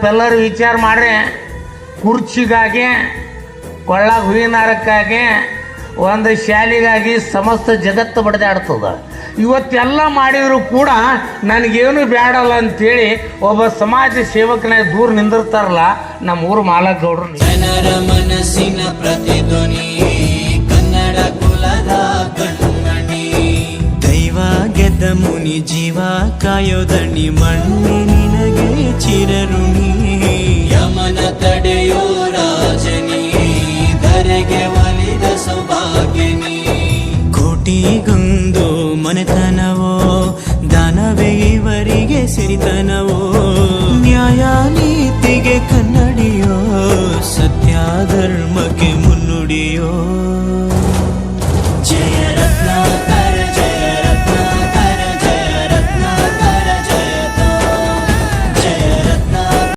ಎಲ್ಲರೂ ವಿಚಾರ ಮಾಡ್ರೆ ಕುರ್ಚಿಗಾಗಿ, ಕೊಳ್ಳಾಗ ಹೂವಿನಾರಕ್ಕಾಗಿ, ಒಂದು ಶಾಲೆಗಾಗಿ ಸಮಸ್ತ ಜಗತ್ತು ಬಡಿದಾಡ್ತದ. ಇವತ್ತೆಲ್ಲ ಮಾಡಿದ್ರು ಕೂಡ ನನಗೇನು ಬೇಡಲ್ಲ ಅಂತೇಳಿ ಒಬ್ಬ ಸಮಾಜ ಸೇವಕನಾಗ ದೂರ ನಿಂದಿರ್ತಾರಲ್ಲ ನಮ್ಮ ಊರು ಮಾಲಗೌಡರು. ಜನರ ಮನಸ್ಸಿನ ಪ್ರತಿಧ್ವನಿ, ಕನ್ನಡ ಕುಲದ ಕಣ್ಮಣಿ, ದೈವ ಗೆದ್ದ ಮುನಿ, ಜೀವ ಕಾಯೋದಣಿ, ಮಣ್ಣಿ ನಿನಗೆ ಚಿರಋಣಿ, ಯಮನ ತಡೆಯೋ ರಾಜನಿ, ಧರೆಗೆ ಒಲಿದ ಸೌಭಾಗ್ಯನಿ. ಕೋಟಿಗೊಂದು ಮನೆತನವೋ, ದಾನವೇ ಇವರಿಗೆ ಸಿರಿತನವೋ,